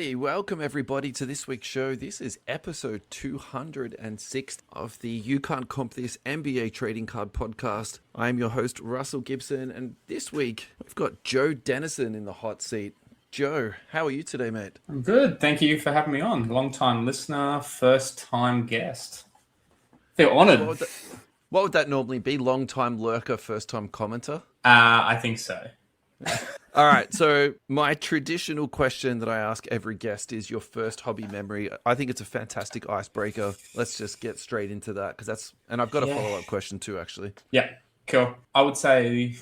Hey, welcome everybody to this week's show. This is episode 206 of the You Can't Comp This NBA Trading Card podcast. I am your host, Russell Gibson, and this week we've got Joe Denison in the hot seat. Joe, how are you today, mate? I'm good. Thank you for having me on. Long-time listener, first-time guest. Feel honoured. What would that normally be? Long-time lurker, first-time commenter? I think so. All right, so my traditional question that I ask every guest is your first hobby memory. I think it's a fantastic icebreaker. Let's just get straight into that and I've got a follow-up question too, actually. Yeah, cool. I would say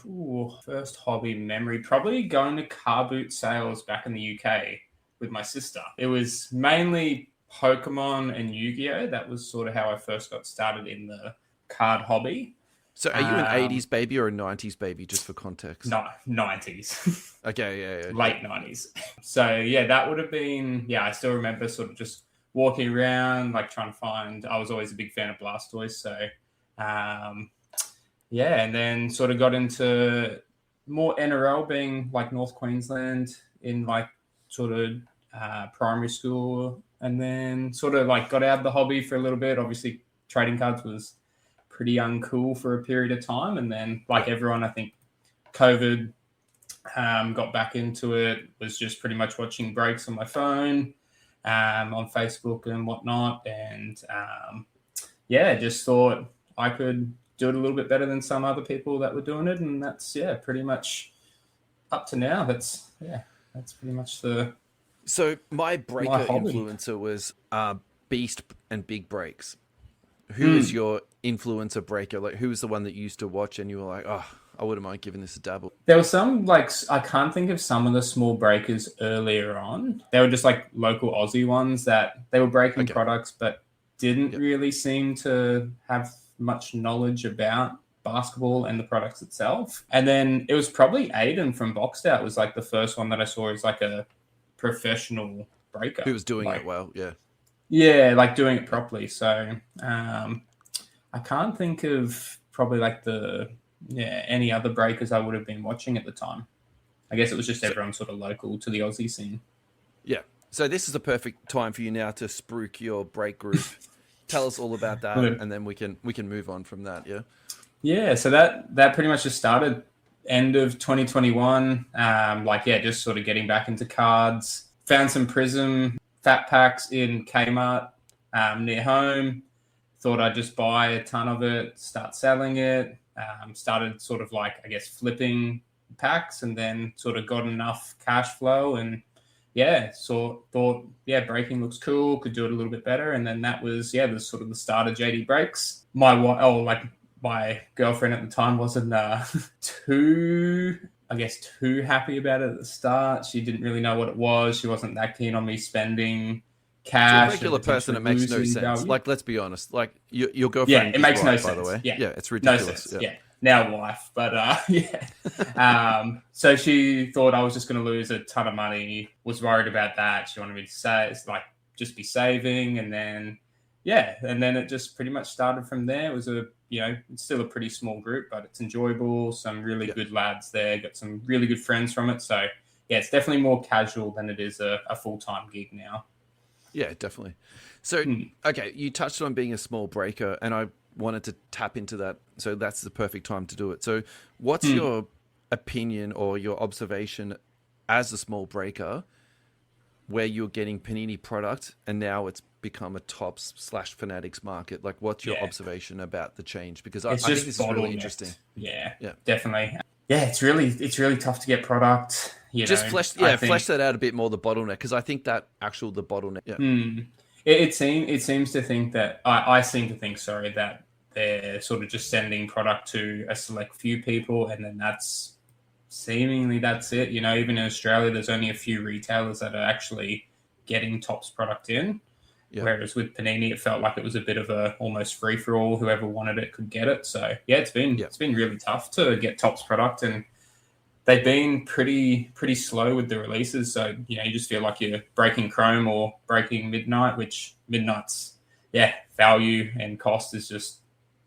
first hobby memory, probably going to car boot sales back in the UK with my sister. It was mainly Pokemon and Yu-Gi-Oh! That was sort of how I first got started in the card hobby. So are you an 80s baby or a 90s baby, just for context? No, 90s. Okay, yeah. Late 90s. So, yeah, that would have been, I still remember sort of just walking around, like trying to find, I was always a big fan of Blastoise. So, and then sort of got into more NRL, being like North Queensland in like sort of primary school, and then sort of like got out of the hobby for a little bit. Obviously, trading cards was pretty uncool for a period of time, and then like everyone, I think COVID got back into it, was just pretty much watching breaks on my phone, on Facebook and whatnot, and just thought I could do it a little bit better than some other people that were doing it, and that's pretty much up to now. That's pretty much the so my breaker hobby. Influencer was Beast and Big Breaks. Who is your influencer breaker? Like, who was the one that you used to watch and you were like, oh, I wouldn't mind giving this a dabble? There were some, like, I can't think of some of the small breakers earlier on. They were just like local Aussie ones that they were breaking products, but didn't really seem to have much knowledge about basketball and the products itself. And then it was probably Aiden from Boxed Out was like the first one that I saw as like a professional breaker. Who was doing it well, yeah. Yeah, like doing it properly. So I can't think of probably like any other breakers I would have been watching at the time. I guess it was just everyone sort of local to the Aussie scene. Yeah. So this is the perfect time for you now to spruik your break group. Tell us all about that, and then we can move on from that. Yeah. Yeah. So that pretty much just started end of 2021. Just sort of getting back into cards. Found some Prism fat packs in Kmart near home. Thought I'd just buy a ton of it, start selling it. Started sort of like, I guess, flipping packs, and then sort of got enough cash flow, and thought breaking looks cool, could do it a little bit better. And then that was the sort of the start of JD Breaks. My girlfriend at the time wasn't too happy about it at the start. She didn't really know what it was. She wasn't that keen on me spending cash. To a regular person, it makes no sense. Value. Like, let's be honest. Like, your girlfriend. Yeah, it makes no right, sense. By the way, yeah, it's ridiculous. No sense. Yeah. Now wife, but so she thought I was just going to lose a ton of money. Was worried about that. She wanted me to say it's like just be saving, and then it just pretty much started from there. It was it's still a pretty small group, but it's enjoyable. Some really good lads there. Got some really good friends from it. So it's definitely more casual than it is a full-time gig now. Yeah, definitely. So, okay, you touched on being a small breaker, and I wanted to tap into that. So that's the perfect time to do it. So what's your opinion or your observation as a small breaker where you're getting Panini product and now it's become a Topps/Fanatics market? Like, what's your observation about the change? Because I think this is really interesting. Yeah, definitely. Yeah, it's really tough to get product. Flesh that out a bit more, the bottleneck, because I think that the bottleneck. Yeah. It seems to think that I seem to think that they're sort of just sending product to a select few people, and then that's it. Even in Australia, there's only a few retailers that are actually getting Topps product in. Yeah. Whereas with Panini, it felt like it was a bit of a almost free for all. Whoever wanted it could get it. So it's been really tough to get Topps product, and they've been pretty slow with the releases. So you just feel like you're breaking Chrome or breaking Midnight, which Midnight's value and cost is just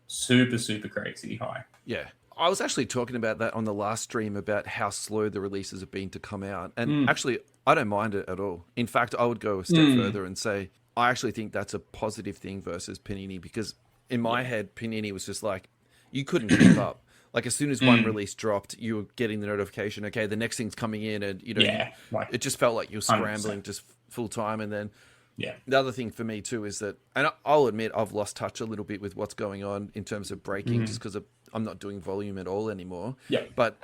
super crazy high. Yeah, I was actually talking about that on the last stream about how slow the releases have been to come out. And actually, I don't mind it at all. In fact, I would go a step further and say, I actually think that's a positive thing versus Panini, because in my head, Panini was just like, you couldn't keep up. Like as soon as one release dropped, you were getting the notification, okay, the next thing's coming in. And, it just felt like you were scrambling 100%. Just full time. And then the other thing for me too is that, and I'll admit I've lost touch a little bit with what's going on in terms of breaking, just because I'm not doing volume at all anymore. But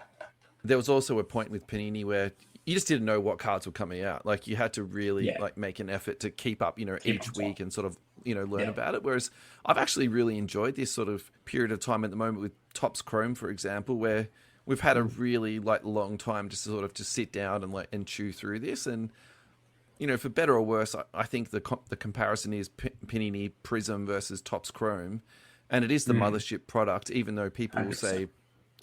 there was also a point with Panini where you just didn't know what cards were coming out. Like you had to really like make an effort to keep up, each week and sort of, learn about it. Whereas I've actually really enjoyed this sort of period of time at the moment with Topps Chrome, for example, where we've had a really long time to sort of just sit down and chew through this. And, for better or worse, I think the comparison is Panini Prism versus Topps Chrome. And it is the mothership product, even though people 100%. Will say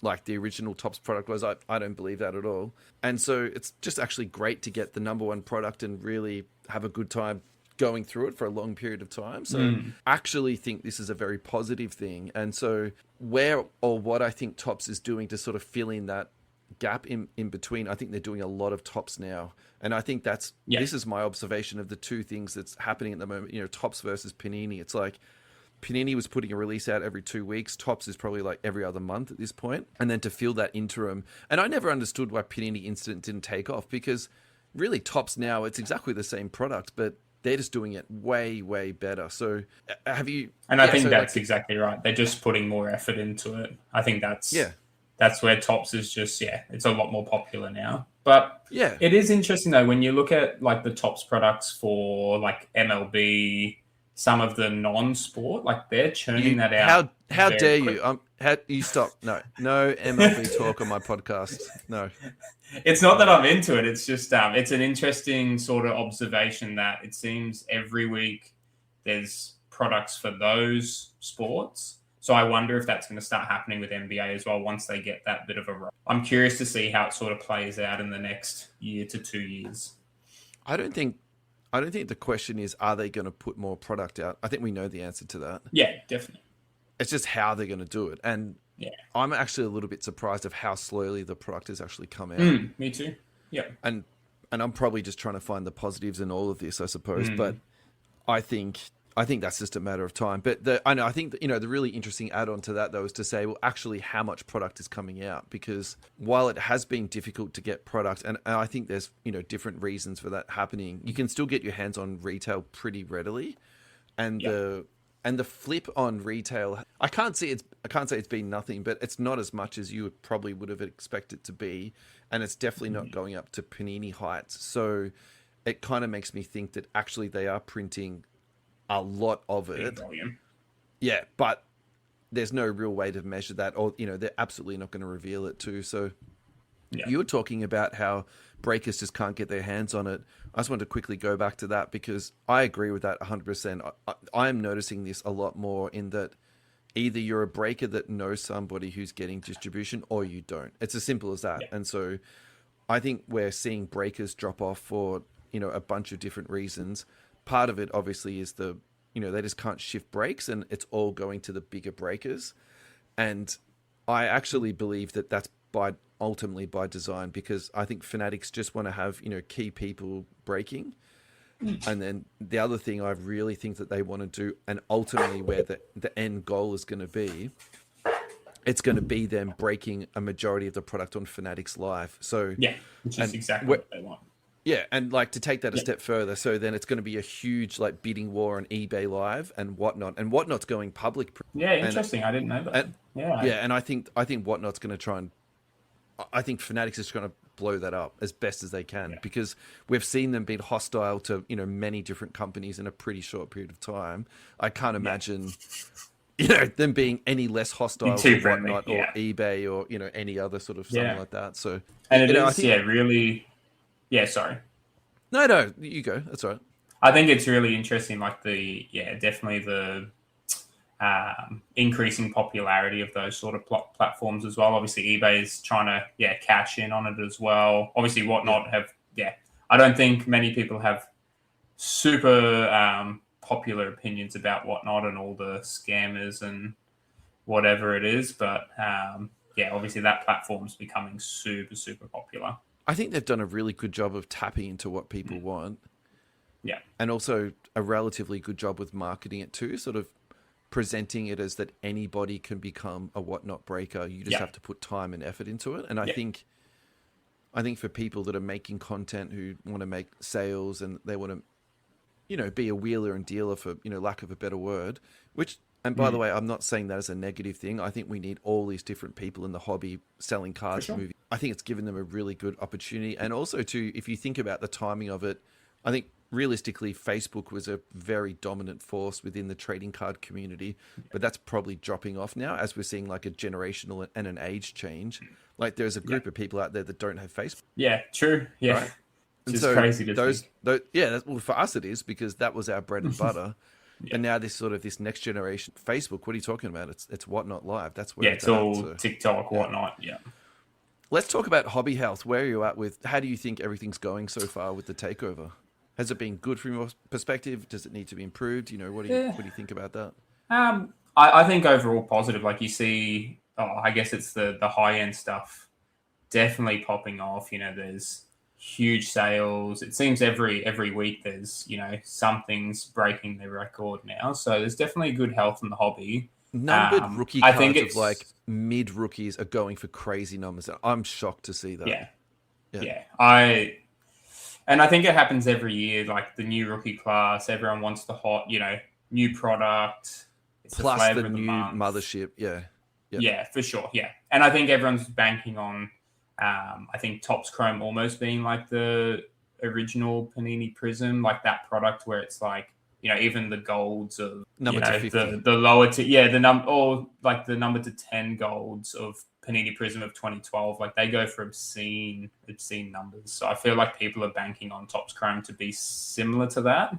like the original Topps product was. I don't believe that at all. And so it's just actually great to get the number one product and really have a good time going through it for a long period of time. So I actually think this is a very positive thing. And so what I think Topps is doing to sort of fill in that gap in between, I think they're doing a lot of Topps now. And I think this is my observation of the two things that's happening at the moment, Topps versus Panini. It's like, Panini was putting a release out every 2 weeks. Topps is probably like every other month at this point. And then to fill that interim. And I never understood why Panini Instant didn't take off, because really Topps now, it's exactly the same product, but they're just doing it way, way better. So have you... And I think that's exactly right. They're just putting more effort into it. I think that's where Topps is just, it's a lot more popular now. But it is interesting though, when you look at like the Topps products for like MLB, some of the non-sport, like they're churning that out. How dare quick. You stop? No MLB talk on my podcast. No, it's not that I'm into it. It's just it's an interesting sort of observation that it seems every week there's products for those sports. So I wonder if that's going to start happening with NBA as well once they get that bit of a run. I'm curious to see how it sort of plays out in the next year to 2 years. I don't think the question is, are they going to put more product out? I think we know the answer to that. Yeah, definitely. It's just how they're going to do it. And I'm actually a little bit surprised of how slowly the product has actually come out. Me too. Yeah. And I'm probably just trying to find the positives in all of this, I suppose. But I think that's just a matter of time. But I think the really interesting add-on to that, though, is to say, well, actually, how much product is coming out? Because while it has been difficult to get product, and I think there's different reasons for that happening, you can still get your hands on retail pretty readily, and the flip on retail, I can't say it's been nothing, but it's not as much as you probably would have expected it to be, and it's definitely not going up to Panini heights. So it kind of makes me think that actually they are printing a lot of it. Yeah, but there's no real way to measure that, or they're absolutely not going to reveal it too. So you were talking about how breakers just can't get their hands on it. I just want to quickly go back to that, because I agree with that 100%. I'm noticing this a lot more in that either you're a breaker that knows somebody who's getting distribution, or you don't. It's as simple as that. And so I think we're seeing breakers drop off for a bunch of different reasons. Part of it obviously is they just can't shift breaks, and it's all going to the bigger breakers. And I actually believe that that's ultimately by design, because I think Fanatics just want to have, key people breaking. And then the other thing I really think that they want to do, and ultimately where the end goal is going to be, it's going to be them breaking a majority of the product on Fanatics Live. So which is exactly what they want. Yeah, and to take that a step further, so then it's going to be a huge bidding war on eBay Live and Whatnot, and Whatnot's going public. Yeah, interesting. I didn't know that. And I think Whatnot's going to try and, I think Fanatics is trying to blow that up as best as they can, because we've seen them be hostile to many different companies in a pretty short period of time. I can't imagine them being any less hostile to Whatnot or eBay or any other sort of something like that. So and it is I think, really. Yeah, sorry. No, you go. That's all right. I think it's really interesting, definitely the increasing popularity of those sort of platforms as well. Obviously, eBay is trying to, cash in on it as well. Obviously, Whatnot I don't think many people have super popular opinions about Whatnot and all the scammers and whatever it is, but yeah, obviously that platform's becoming super, super popular. I think they've done a really good job of tapping into what people want. Yeah. And also a relatively good job with marketing it too, sort of presenting it as that anybody can become a whatnot breaker. You just have to put time and effort into it. And I think for people that are making content who want to make sales and they want to, be a wheeler and dealer, for, lack of a better word, which, and by the way, I'm not saying that as a negative thing. I think we need all these different people in the hobby selling cards to movies. I think it's given them a really good opportunity. And also too, if you think about the timing of it, I think realistically, Facebook was a very dominant force within the trading card community, but that's probably dropping off now as we're seeing like a generational and an age change. Like there's a group of people out there that don't have Facebook. Yeah, true. Yeah. Right? It's just crazy to think. Well, for us it is, because that was our bread and butter. And now this next generation, Facebook, what are you talking about? It's Whatnot Live. That's where it's all TikTok, Whatnot. Yeah. Let's talk about hobby health. Where are you at with, how do you think everything's going so far with the takeover? Has it been good from your perspective? Does it need to be improved? What do you think about that? I think overall positive. Like you see, I guess it's the high end stuff definitely popping off. There's huge sales. It seems every week there's something's breaking the record now. So there's definitely good health in the hobby. Numbered rookie cards of like mid rookies are going for crazy numbers. I'm shocked to see that. Yeah. And I think it happens every year, like the new rookie class, everyone wants the hot, new product. It's plus the new mothership. Yeah, for sure. Yeah. And I think everyone's banking on, I think Topps Chrome almost being like the original Panini Prism, like that product where it's like, even the golds of number to 50. the lower to the number to 10 golds of Panini Prism of 2012, like they go for obscene numbers. So I feel like people are banking on Topps Chrome to be similar to that.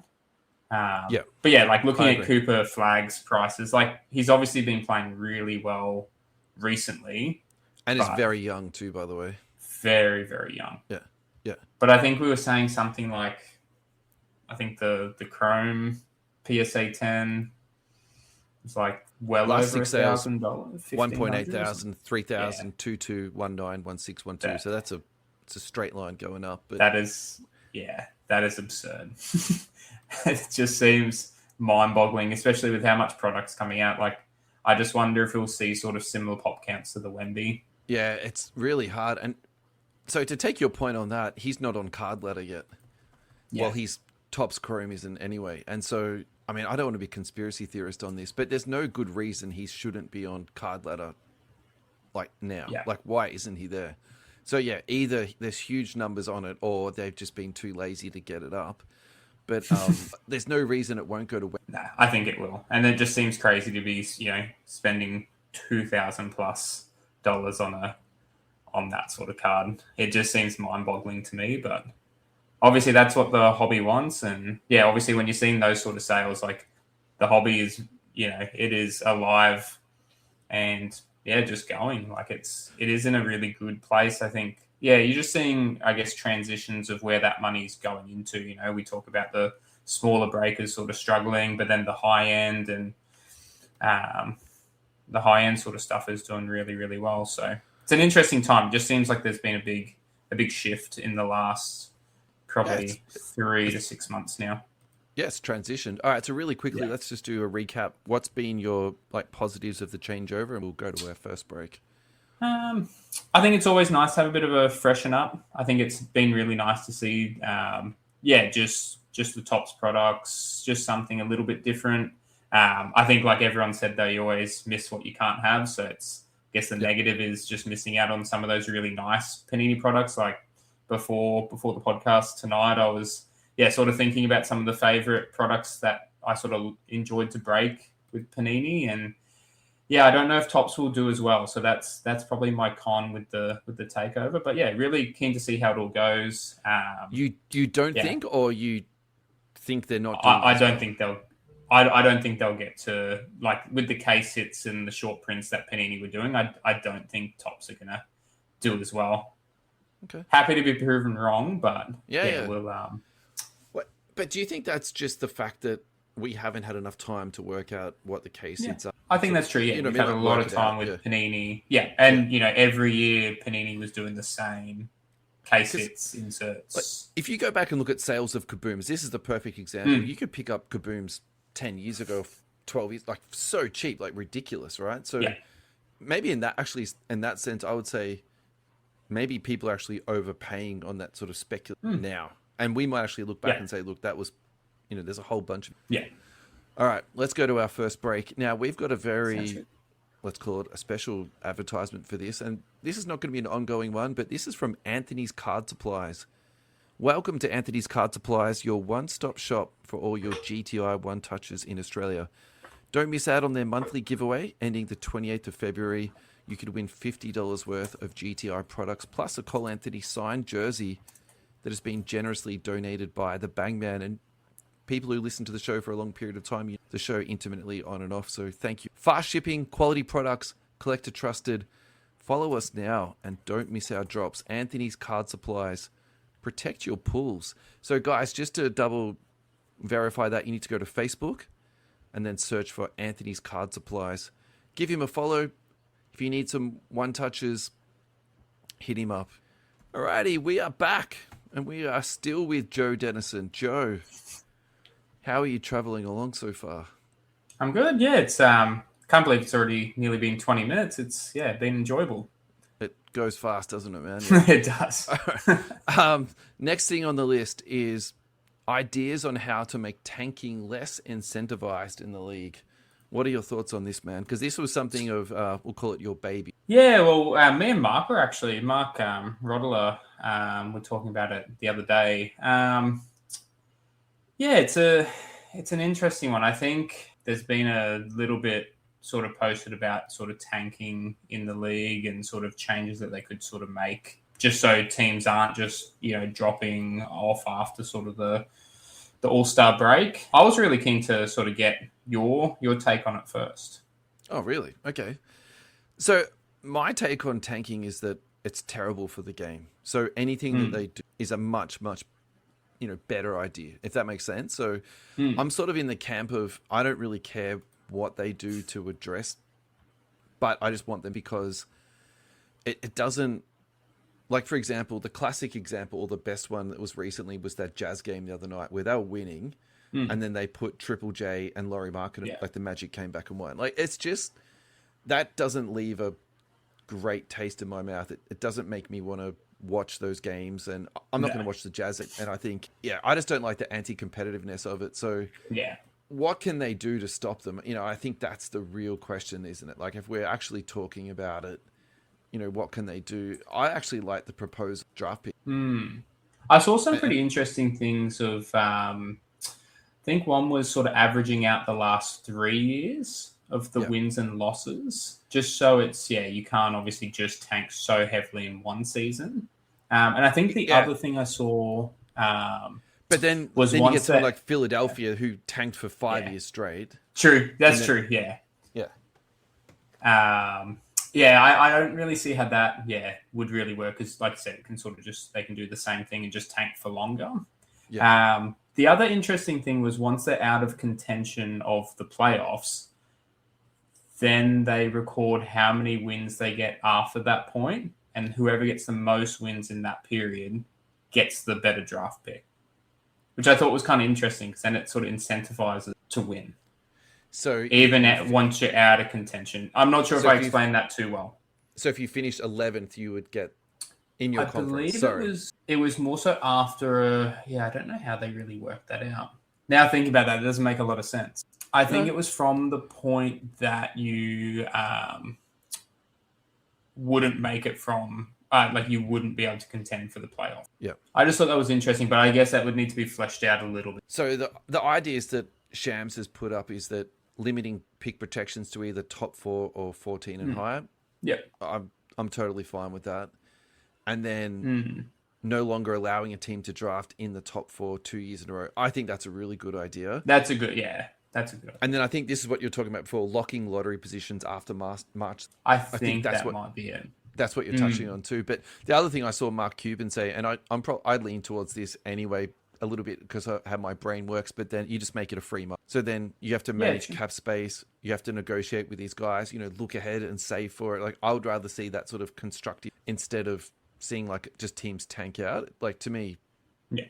But yeah, like looking at Cooper Flag's prices, like he's obviously been playing really well recently. And is very young too, by the way. Very, very young. Yeah. But I think we were saying something like, I think the Chrome PSA 10 is like well last over $6,000, $1,000, 1.8 thousand, 3,000, 2219, 1612. So it's a straight line going up. But that is absurd. It just seems mind-boggling, especially with how much product's coming out. Like, I just wonder if we'll see sort of similar pop counts to the Wemby. Yeah, it's really hard. And so to take your point on that, he's not on card ladder yet. Yeah. Well, he's Topps Chrome isn't anyway. And so, I mean, I don't want to be conspiracy theorist on this, but there's no good reason he shouldn't be on card ladder like now. Yeah. Like, why isn't he there? So yeah, either there's huge numbers on it or they've just been too lazy to get it up. But there's no reason it won't go to... No, I think it will. And it just seems crazy to be, spending $2,000+ on that sort of card. It just seems mind-boggling to me, but obviously that's what the hobby wants. And yeah, obviously when you're seeing those sort of sales, like the hobby is, it is alive and just going. Like it is in a really good place. I think, you're just seeing, I guess, transitions of where that money is going into. We talk about the smaller breakers sort of struggling, but then the high end and the high end sort of stuff is doing really, really well. So it's an interesting time. It just seems like there's been a big shift in the last probably 3 to 6 months now. Yes, transitioned. All right, so really quickly, let's just do a recap. What's been your positives of the changeover, and we'll go to our first break. I think it's always nice to have a bit of a freshen up. I think it's been really nice to see, just the Topps products, just something a little bit different. I think, like everyone said, though, you always miss what you can't have. So I guess the negative is just missing out on some of those really nice Panini products. Like before the podcast tonight, I was sort of thinking about some of the favorite products that I sort of enjoyed to break with Panini, and I don't know if Topps will do as well. So that's probably my con with the takeover. But really keen to see how it all goes. You don't think, or you think they're not? I don't think they'll. I don't think they'll get to, like, with the case hits and the short prints that Panini were doing. I don't think Topps are gonna do as well. Okay. Happy to be proven wrong, but we'll. But do you think that's just the fact that we haven't had enough time to work out what the case is. I think that's true. Yeah, you know, we've what I had a mean? lot Work of it time out, with Panini. Yeah, and you know, every year Panini was doing the same case hits inserts. Like, if you go back and look at sales of Kabooms, this is the perfect example. You could pick up Kabooms 10 years ago, 12 years, like so cheap, like ridiculous, right? So maybe in that sense, I would say maybe people are actually overpaying on that sort of speculation now. And we might actually look back and say, look, that was, you know, there's a whole bunch of... Yeah. All right, let's go to our first break. Now, we've got a very, let's call it a special advertisement for this. And this is not going to be an ongoing one, but this is from Anthony's Card Supplies. Welcome to Anthony's Card Supplies, your one-stop shop for all your GTI one-touches in Australia. Don't miss out on their monthly giveaway ending the 28th of February. You could win $50 worth of GTI products, plus a Cole Anthony signed jersey that has been generously donated by the Bangman and people who listen to the show for a long period of time. The show intermittently on and off, so thank you. Fast shipping, quality products, collector trusted. Follow us now and don't miss our drops. Anthony's Card Supplies. Protect your pools. So guys, just to double verify that, you need to go to Facebook and then search for Anthony's Card Supplies. Give him a follow. If you need some one-touches, hit him up. Alrighty, we are back, and we are still with Joe Denison. Joe, how are you traveling along so far? I'm good. Yeah, it's can't believe it's already nearly been 20 minutes. It's been enjoyable. It goes fast, doesn't it, man? Yeah. It does. Next thing on the list is ideas on how to make tanking less incentivized in the league. What are your thoughts on this, man? Because this was something of, we'll call it your baby. Yeah, well, me and Mark Rodeler, were talking about it the other day. It's an interesting one. I think there's been a little bit sort of posted about sort of tanking in the league and sort of changes that they could sort of make just so teams aren't just, you know, dropping off after sort of the All-Star break. I was really keen to sort of get your take on it first. Oh, really? Okay. So my take on tanking is that it's terrible for the game. So anything that they do is a much, much, you know, better idea, if that makes sense. So I'm sort of in the camp of, I don't really care what they do to address, but I just want them because it doesn't, like, for example, the classic example, or the best one that was recently was that Jazz game the other night where they were winning and then they put Triple J and Laurie Marketing, like the Magic came back and won. Like, it's just, that doesn't leave a great taste in my mouth. It doesn't make me want to watch those games, and I'm not going to watch the Jazz. And I think, I just don't like the anti-competitiveness of it. So what can they do to stop them? You know, I think that's the real question, isn't it? Like, if we're actually talking about it, you know, what can they do? I actually like the proposed draft pick. I saw some pretty interesting things of, I think one was sort of averaging out the last 3 years of the wins and losses, just so it's, you can't obviously just tank so heavily in one season. And I think the other thing I saw but then you get someone like Philadelphia who tanked for 5 years straight. True. That's true. Yeah. I don't really see how that, would really work. Because, like I said, it can sort of they can do the same thing and just tank for longer. The other interesting thing was once they're out of contention of the playoffs, then they record how many wins they get after that point, and whoever gets the most wins in that period gets the better draft pick, which I thought was kind of interesting because then it sort of incentivizes to win. So even once you're out of contention, I'm not sure if I explained that too well. So if you finished 11th, you would get in your conference. I believe it was more so after. I don't know how they really worked that out. Now thinking about that, it doesn't make a lot of sense. I think it was from the point that you wouldn't make it from, like you wouldn't be able to contend for the playoff. Yeah. I just thought that was interesting, but I guess that would need to be fleshed out a little bit. So the ideas that Shams has put up is that limiting pick protections to either top 4 or 14 and higher. Yeah. I'm totally fine with that. And then no longer allowing a team to draft in the top 4 2 years in a row. I think that's a really good idea. That's a good idea. And then I think this is what you're talking about before, locking lottery positions after March. I think that's that might be it. That's what you're touching on too. But the other thing I saw Mark Cuban say, and I'd lean towards this anyway, a little bit because of how my brain works, but then you just make it a free market. So then you have to manage cap space. You have to negotiate with these guys, look ahead and save for it. Like, I would rather see that sort of constructive instead of seeing like just teams tank out. Like, to me,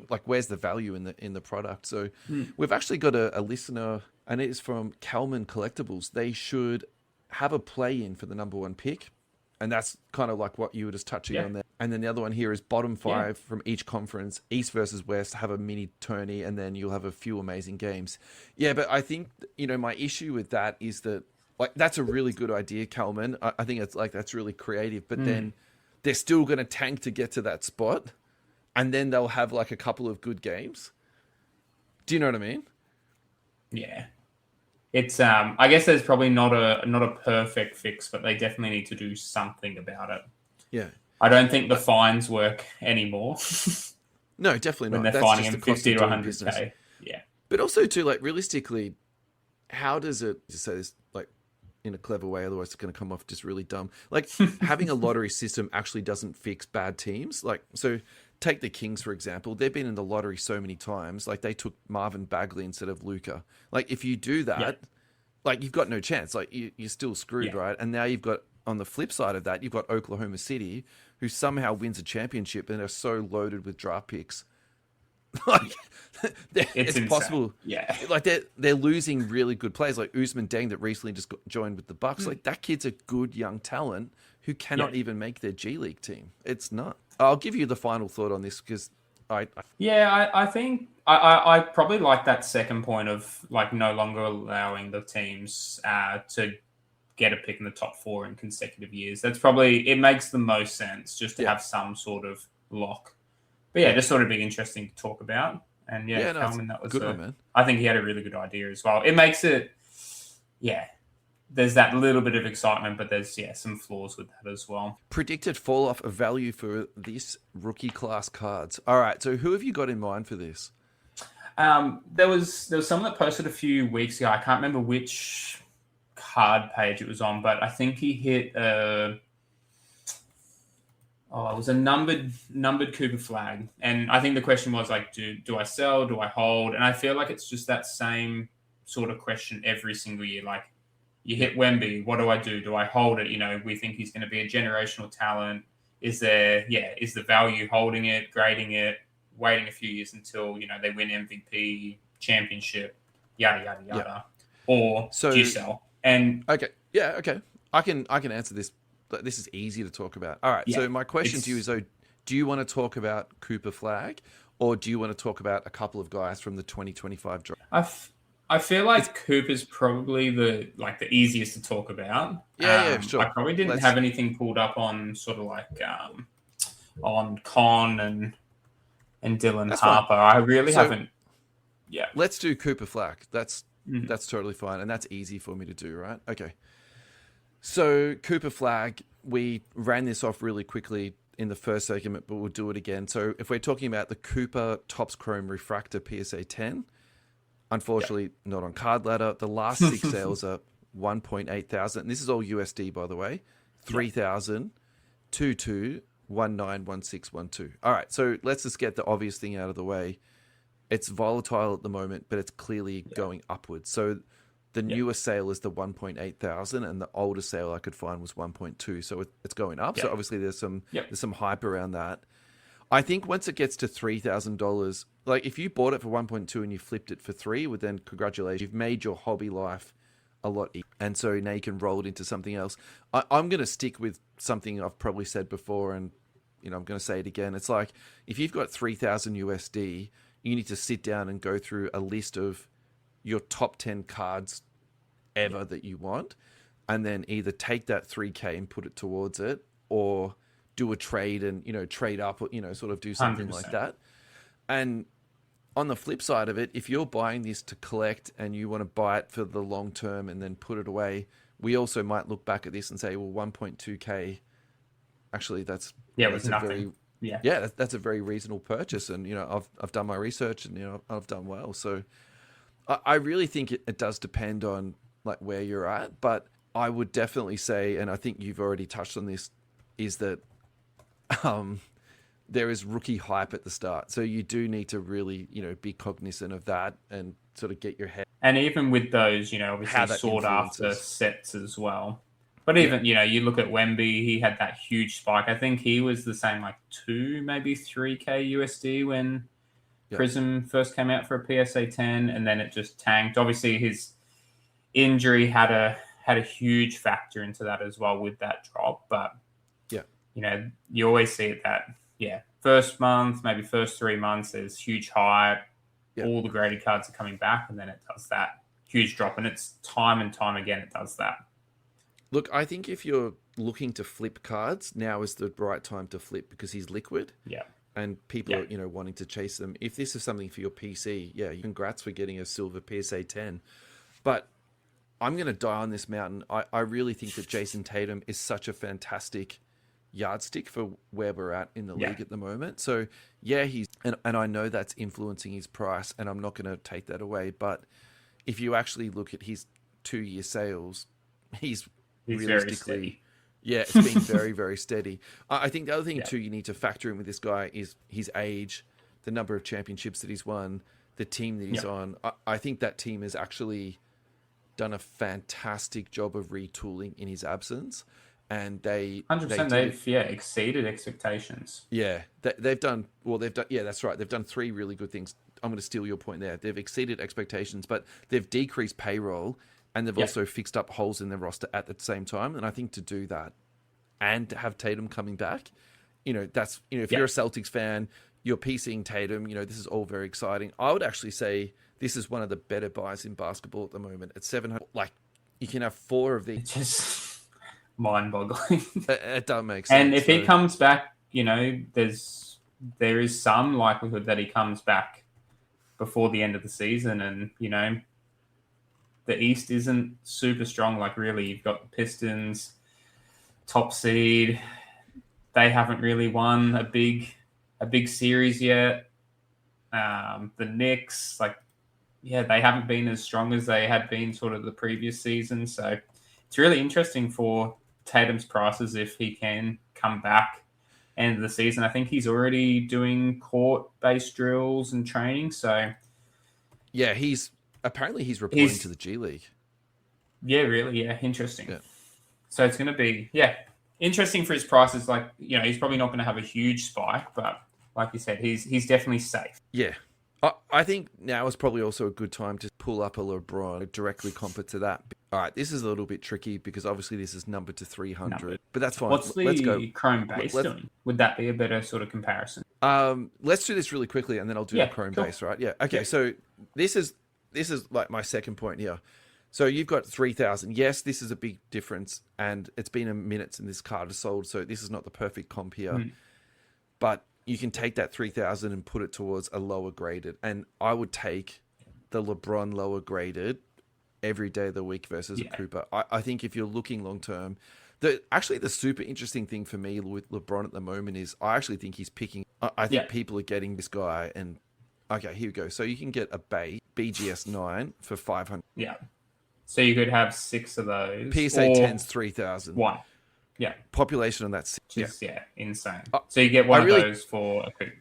like, where's the value in the product? So we've actually got a listener, and it is from Kalman Collectables. They should have a play-in for the number 1 pick. And that's kind of like what you were just touching on there. And then the other one here is bottom 5 from each conference, East versus West, have a mini tourney, and then you'll have a few amazing games. Yeah, but I think, my issue with that is that, like, that's a really good idea, Kalman. I think it's like, that's really creative, but then they're still going to tank to get to that spot, and then they'll have like a couple of good games. Do you know what I mean? Yeah. It's I guess there's probably not a perfect fix, but they definitely need to do something about it. Yeah. I don't think the fines work anymore. No, definitely not. When they're fining him 50 to 100K. Yeah. But also too, like, realistically, how does it, just say this like in a clever way, otherwise it's going to come off just really dumb. Like, having a lottery system actually doesn't fix bad teams. Like, so take the Kings, for example. They've been in the lottery so many times. Like, they took Marvin Bagley instead of Luka. Like, if you do that, like, you've got no chance. Like, you're still screwed, right? And now you've got, on the flip side of that, you've got Oklahoma City, who somehow wins a championship and are so loaded with draft picks. Like, it's possible. Yeah. Like, they're losing really good players, like Usman Deng, that recently just joined with the Bucks. Like, that kid's a good young talent who cannot even make their G League team. It's not. I'll give you the final thought on this, because I think I probably like that second point of, like, no longer allowing the teams to get a pick in the top 4 in consecutive years. That's probably, it makes the most sense just to have some sort of lock. But just sort of be interesting to talk about. And Kalman, that was good one, man. I think he had a really good idea as well. It makes it, there's that little bit of excitement, but there's some flaws with that as well. Predicted fall off of value for this rookie class cards. All right, so who have you got in mind for this? There was someone that posted a few weeks ago. I can't remember which card page it was on, but I think he hit it was a numbered Cooper flag, and I think the question was like, do I sell? Do I hold? And I feel like it's just that same sort of question every single year. Like, you hit Wemby, what do I do? Do I hold it? We think he's going to be a generational talent. Is the value holding it, grading it, waiting a few years until, they win MVP, championship, yada, yada, yada. Or do you sell? And okay. I can answer this. This is easy to talk about. All right. So my question to you is, though, do you want to talk about Cooper Flag, or do you want to talk about a couple of guys from the 2025 draft? I feel like Cooper's probably the easiest to talk about. Sure. I probably didn't have anything pulled up on sort of like on Con and Dylan Harper. Fine. I really haven't. Yeah. Let's do Cooper Flag. That's totally fine, and that's easy for me to do, right? Okay. So Cooper Flag, we ran this off really quickly in the first segment, but we'll do it again. So if we're talking about the Cooper Topps Chrome Refractor PSA 10, unfortunately not on Card Ladder. The last 6 sales are 1.8 thousand. And this is all USD, by the way. 3,000, 22, 191612. All right, so let's just get the obvious thing out of the way. It's volatile at the moment, but it's clearly going upwards. So the newest sale is the 1.8 thousand, and the oldest sale I could find was 1.2. So it's going up. So obviously there's some hype around that. I think once it gets to $3,000, like if you bought it for 1.2 and you flipped it for 3, well, then congratulations, you've made your hobby life a lot easier. And so now you can roll it into something else. I'm going to stick with something I've probably said before, and I'm going to say it again. It's like, if you've got 3,000 USD, you need to sit down and go through a list of your top 10 cards ever that you want, and then either take that 3K and put it towards it, or do a trade and, trade up, or, sort of do something 100%. Like that. And on the flip side of it, if you're buying this to collect and you want to buy it for the long term and then put it away, we also might look back at this and say, well, 1.2K, actually that's nothing. That's a very reasonable purchase. And, I've done my research, and, I've done well. So I really think it does depend on like where you're at, but I would definitely say, and I think you've already touched on this, is that there is rookie hype at the start. So you do need to really, be cognizant of that and sort of get your head. And even with those, How obviously that sought after influences. sets as well. But even, you look at Wemby, he had that huge spike. I think he was the same, like 2, maybe 3K USD when Prism first came out for a PSA 10, and then it just tanked. Obviously, his injury had a huge factor into that as well with that drop. But, you always see it that, first month, maybe first 3 months, there's huge hype. All the graded cards are coming back, and then it does that huge drop. And it's time and time again it does that. Look, I think if you're looking to flip cards, now is the right time to flip because he's liquid. Yeah. And people are, wanting to chase them. If this is something for your PC, congrats for getting a silver PSA 10. But I'm going to die on this mountain. I really think that Jason Tatum is such a fantastic yardstick for where we're at in the league at the moment. So, he's... And I know that's influencing his price, and I'm not going to take that away. But if you actually look at his 2-year sales, he's realistically... it's been very, very steady. I think the other thing, too, you need to factor in with this guy is his age, the number of championships that he's won, the team that he's on. I think that team has actually done a fantastic job of retooling in his absence. And 100%, they've exceeded expectations. They've done, that's right. They've done 3 really good things. I'm going to steal your point there. They've exceeded expectations, but they've decreased payroll. And they've also fixed up holes in their roster at the same time. And I think to do that and to have Tatum coming back, that's, if you're a Celtics fan, you're PCing Tatum, this is all very exciting. I would actually say this is one of the better buys in basketball at the moment. At 700, like, you can have 4 of these. It's just mind-boggling. It doesn't make sense. And if he comes back, there is some likelihood that he comes back before the end of the season. And, the East isn't super strong. Like, really, you've got the Pistons, top seed. They haven't really won a big series yet. The Knicks, they haven't been as strong as they had been sort of the previous season. So it's really interesting for Tatum's prices if he can come back end of the season. I think he's already doing court-based drills and training. So he's reporting to the G League. Yeah, really. Yeah, interesting. Yeah. So it's going to be, interesting for his prices. Like, he's probably not going to have a huge spike, but like you said, he's definitely safe. Yeah. I think now is probably also a good time to pull up a LeBron directly compare to that. All right, this is a little bit tricky because obviously this is numbered to 300, but that's fine. What's Let's go. Chrome base doing? Would that be a better sort of comparison? Let's do this really quickly and then I'll do the Chrome base, right? Yeah. Okay, so this is like my second point here. So you've got 3,000. Yes, this is a big difference, and it's been a minute since this card is sold, so this is not the perfect comp here. But you can take that 3,000 and put it towards a lower graded. And I would take the LeBron lower graded every day of the week versus a Cooper. I think if you're looking long term, the super interesting thing for me with LeBron at the moment is I actually think he's picking. I think people are getting this guy and. Okay, here we go. So you can get a BGS 9 for 500. Yeah. So you could have 6 of those. PSA 10's 3,000. 1. Yeah. Population on that. Just, insane. So you get one of those for a coup.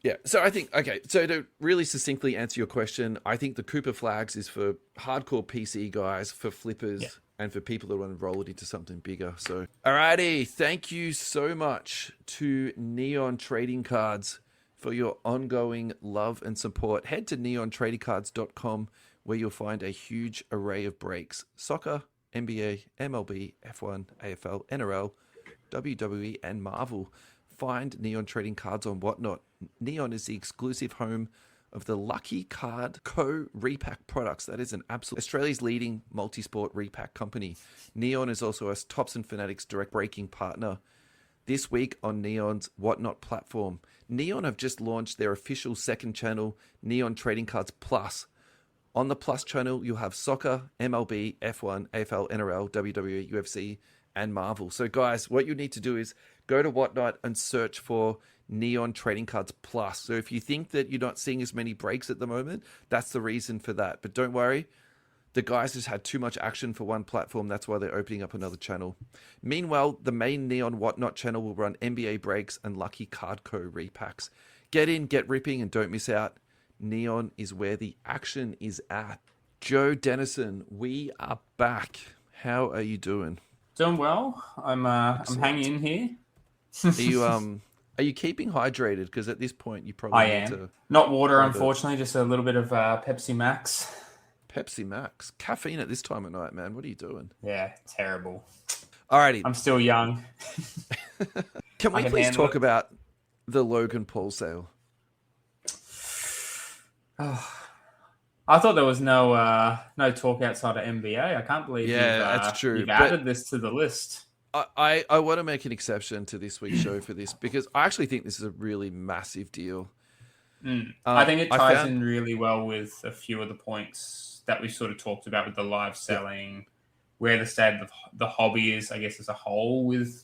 Yeah. So I think, so to really succinctly answer your question, I think the Cooper Flags is for hardcore PC guys, for flippers, and for people that want to roll it into something bigger. So, alrighty. Thank you so much to Neon Trading Cards for your ongoing love and support. Head to neontradingcards.com where you'll find a huge array of breaks. Soccer, NBA, MLB, F1, AFL, NRL, WWE, and Marvel. Find Neon Trading Cards on Whatnot. Neon is the exclusive home of the Lucky Card Co. repack products. That is an absolute Australia's leading multi-sport repack company. Neon is also a Tops and Fanatics direct breaking partner. This week on Neon's Whatnot platform, Neon have just launched their official second channel, Neon Trading Cards Plus. On the Plus channel, you'll have soccer, MLB, F1, AFL, NRL, WWE, UFC, and Marvel. So guys, what you need to do is go to Whatnot and search for Neon Trading Cards Plus. So if you think that you're not seeing as many breaks at the moment, that's the reason for that. But don't worry, The guys just had too much action for one platform. That's why they're opening up another channel. Meanwhile, the main Neon Whatnot channel will run NBA breaks and Lucky Cardco repacks. Get in, get ripping, and don't miss out. Neon is where the action is at. Joe Denison, we are back. How are you doing? Doing well. I'm hanging in here. Are you keeping hydrated? Because at this point, you probably need to... Not water, unfortunately, just a little bit of Pepsi Max. Pepsi Max. Caffeine at this time of night, man. What are you doing? Yeah, terrible. Alrighty. I'm still young. Can we please talk about the Logan Paul sale? Oh, I thought there was no talk outside of NBA. I can't believe that's true. You've added this to the list. I want to make an exception to this week's show for this because I actually think this is a really massive deal. I think it ties in really well with a few of the points that we sort of talked about with the live selling, where the state of the hobby is, I guess, as a whole with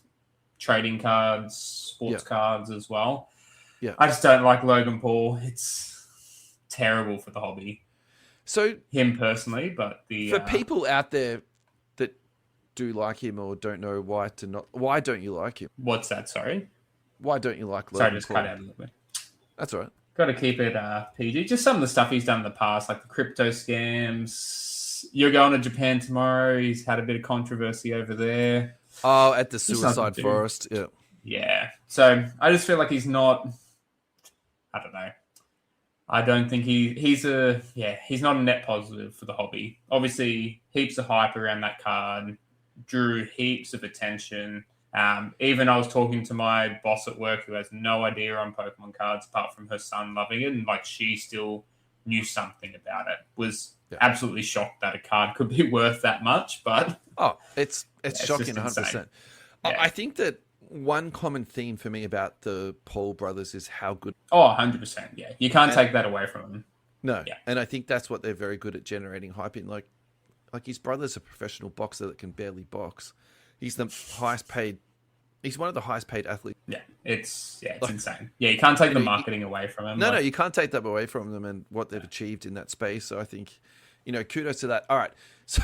trading cards, sports cards as well. Yeah. I just don't like Logan Paul. It's terrible for the hobby. So him personally, but for people out there that do like him or don't know why don't you like him? What's that? Sorry. Why don't you like Logan Sorry, just Paul? cut out a little bit. That's all right. Got to keep it PG. Just some of the stuff he's done in the past, like the crypto scams. You're going to Japan tomorrow. He's had a bit of controversy over there. Oh, at the suicide forest. Yeah. Yeah. So I just feel like he's not. I don't know. I don't think he's not a net positive for the hobby. Obviously, heaps of hype around that card, drew heaps of attention. Even I was talking to my boss at work who has no idea on Pokemon cards apart from her son loving it, and like she still knew something about it. Was absolutely shocked that a card could be worth that much, but it's shocking, 100%. Yeah. I think that one common theme for me about the Paul brothers is how good. 100%. Yeah, you can't take that away from them. No, and I think that's what they're very good at generating hype in. Like his brother's a professional boxer that can barely box. He's the highest paid. He's one of the highest paid athletes. Yeah, it's insane. Yeah, you can't take the marketing away from him. No, you can't take that away from them and what they've achieved in that space. So I think, kudos to that. All right, so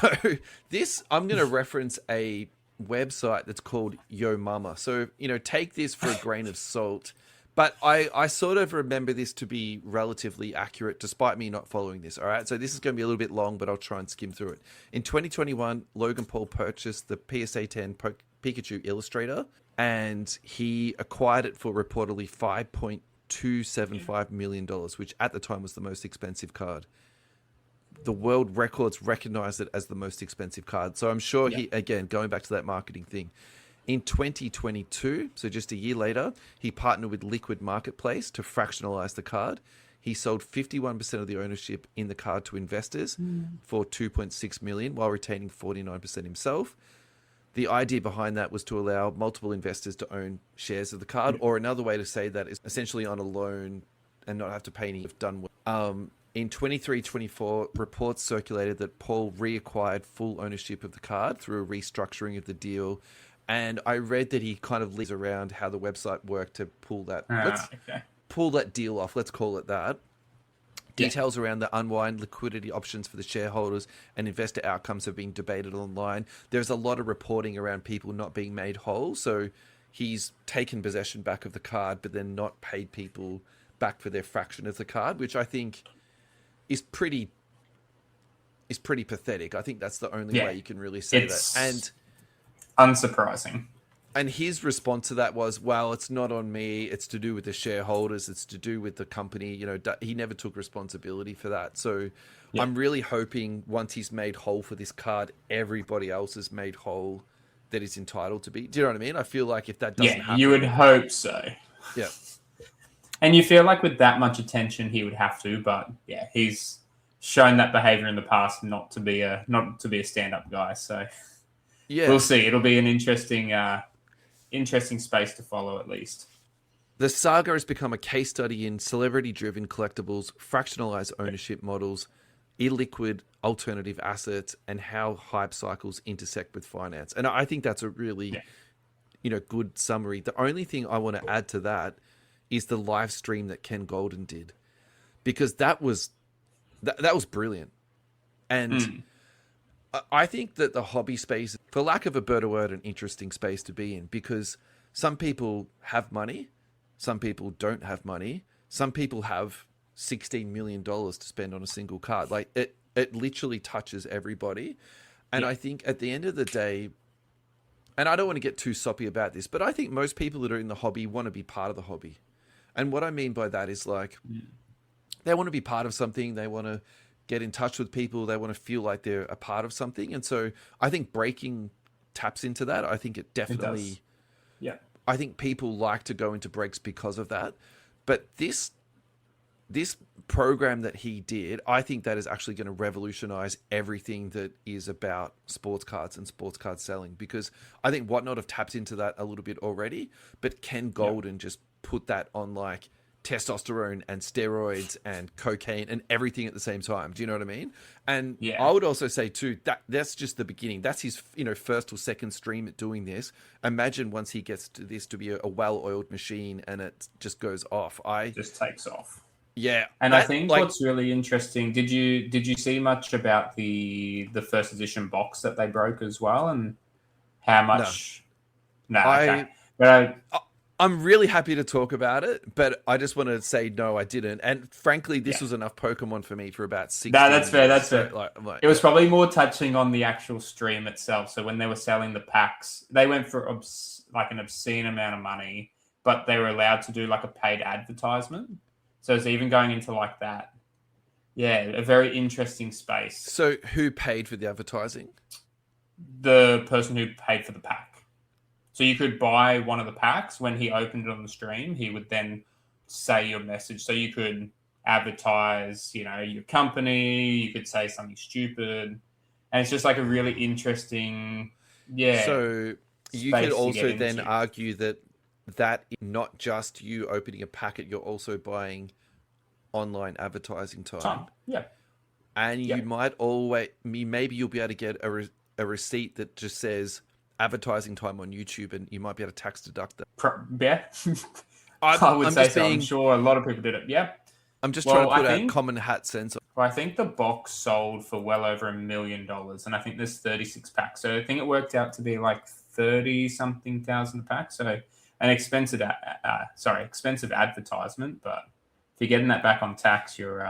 I'm going to reference a website that's called Yo Mama. So take this for a grain of salt. But I sort of remember this to be relatively accurate, despite me not following this. All right, so this is going to be a little bit long, but I'll try and skim through it. In 2021, Logan Paul purchased the PSA 10 Pikachu Illustrator, and he acquired it for reportedly $5.275 million, which at the time was the most expensive card. The world records recognized it as the most expensive card. So I'm sure he, again, going back to that marketing thing, in 2022, so just a year later, he partnered with Liquid Marketplace to fractionalize the card. He sold 51% of the ownership in the card to investors for $2.6 million, while retaining 49% himself. The idea behind that was to allow multiple investors to own shares of the card, or another way to say that is essentially on a loan and not have to pay any if done well. In 23-24, reports circulated that Paul reacquired full ownership of the card through a restructuring of the deal. And I read that he kind of leads around how the website worked to pull that. Pull that deal off. Let's call it that. Details around the unwind liquidity options for the shareholders and investor outcomes have been debated online. There's a lot of reporting around people not being made whole. So he's taken possession back of the card, but then not paid people back for their fraction of the card, which I think is pretty pathetic. I think that's the only way you can really say that. And unsurprising. And his response to that was, well, it's not on me. It's to do with the shareholders. It's to do with the company. He never took responsibility for that. So I'm really hoping once he's made whole for this card, everybody else is made whole that is entitled to be. Do you know what I mean? I feel like if that doesn't happen... you would hope so. Yeah. And you feel like with that much attention, he would have to. But he's shown that behavior in the past not to be a stand-up guy. So we'll see. It'll be an interesting space to follow, at least. The saga has become a case study in celebrity-driven collectibles, fractionalized ownership models, illiquid alternative assets, and how hype cycles intersect with finance. And I think that's a really, good summary. The only thing I want to add to that is the live stream that Ken Golden did, because that was brilliant. And I think that the hobby space, for lack of a better word, an interesting space to be in, because some people have money, some people don't have money, some people have $16 million to spend on a single card. Like it literally touches everybody. And I think at the end of the day, and I don't want to get too soppy about this, but I think most people that are in the hobby want to be part of the hobby. And what I mean by that is like, they want to be part of something. They want to get in touch with people. They want to feel like they're a part of something. And so I think breaking taps into that. I think it definitely, I think people like to go into breaks because of that. But this program that he did, I think that is actually going to revolutionize everything that is about sports cards and sports card selling, because I think Whatnot have tapped into that a little bit already, but Ken Golden just put that on like testosterone and steroids and cocaine and everything at the same time. Do you know what I mean? And I would also say too, that's just the beginning. That's his, first or second stream at doing this. Imagine once he gets to this to be a well-oiled machine and it just goes off. Just takes off. Yeah. And I think what's really interesting, did you see much about the first edition box that they broke as well, and how much? No, okay. But I'm really happy to talk about it, but I just want to say no, I didn't. And frankly, this was enough Pokemon for me for about 6 No, that's fair. That's fair. Like, it was probably more touching on the actual stream itself. So when they were selling the packs, they went for an obscene amount of money, but they were allowed to do like a paid advertisement. So it's even going into like that. Yeah, a very interesting space. So who paid for the advertising? The person who paid for the pack. So you could buy one of the packs. When he opened it on the stream, he would then say your message. So you could advertise, your company. You could say something stupid. And it's just like a really interesting, So you could also then argue that is not just you opening a packet, you're also buying online advertising time. Yeah. And you might maybe you'll be able to get a receipt that just says advertising time on YouTube, and you might be able to tax deduct that. I would say so. I'm sure a lot of people did it. Yeah. I'm just trying to put a common hat sense. I think the box sold for well over $1 million, and I think there's 36 packs. So I think it worked out to be like 30-something thousand a pack. So an expensive advertisement, but if you're getting that back on tax, you're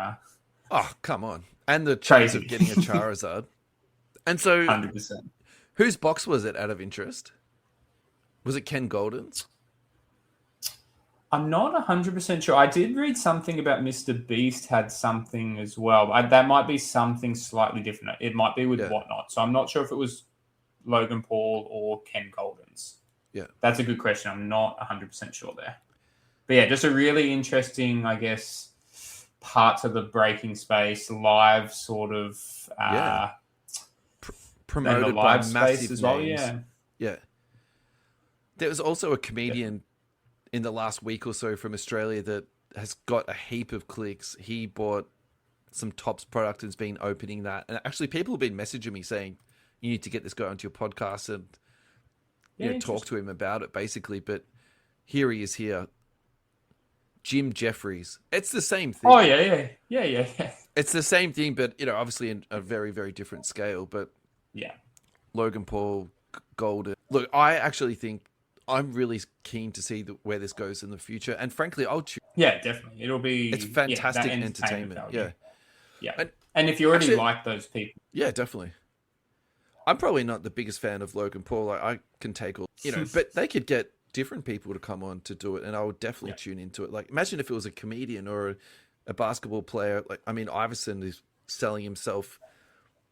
oh, come on. And the chance of getting a Charizard. And so 100%. Whose box was it, out of interest? Was it Ken Golden's? I'm not 100% sure. I did read something about Mr. Beast had something as well. That might be something slightly different. It might be with Whatnot. So I'm not sure if it was Logan Paul or Ken Golden's. Yeah. That's a good question. I'm not 100% sure there. But yeah, just a really interesting, I guess, parts of the breaking space, live sort of promoted by massive as names. Well. Yeah. There was also a comedian in the last week or so from Australia that has got a heap of clicks. He bought some Topps product and has been opening that. And actually people have been messaging me saying, you need to get this guy onto your podcast and talk to him about it, basically. But here he is here. Jim Jeffries. It's the same thing. Oh, yeah. It's the same thing, but, obviously in a very, very different scale. But yeah, Logan Paul, Golden. Look, I actually think I'm really keen to see where this goes in the future. And frankly, I'll choose. Yeah, definitely. It's fantastic entertainment. Value. Yeah. And if you already like those people. Yeah, definitely. I'm probably not the biggest fan of Logan Paul. I can take all, but they could get different people to come on to do it, and I would definitely tune into it. Like, imagine if it was a comedian or a basketball player. Like, I mean, Iverson is selling himself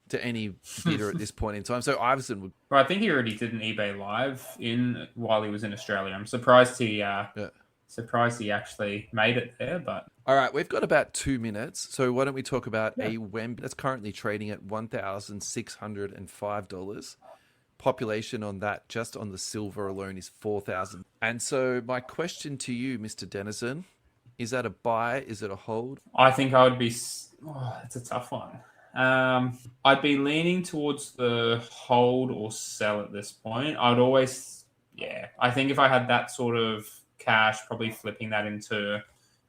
to any bidder at this point in time. So Iverson would. Well, I think he already did an eBay Live while he was in Australia. I'm surprised he actually made it there. But all right, we've got about 2 minutes. So why don't we talk about a Wemby that's currently trading at $1,605. Population on that, just on the silver alone, is 4,000. And so my question to you, Mr. Denison, is that a buy? Is it a hold? I think I would be. That's a tough one. I'd be leaning towards the hold or sell at this point. I think if I had that sort of cash, probably flipping that into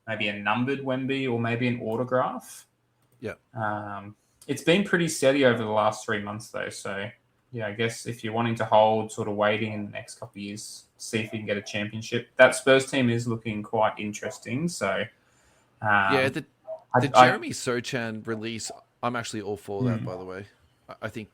maybe a numbered Wemby or maybe an autograph. Yeah. It's been pretty steady over the last 3 months, though. So, yeah, I guess if you're wanting to hold, sort of waiting in the next couple of years, see if you can get a championship. That Spurs team is looking quite interesting. So, Yeah, the Jeremy Sochan release, I'm actually all for that, by the way. I think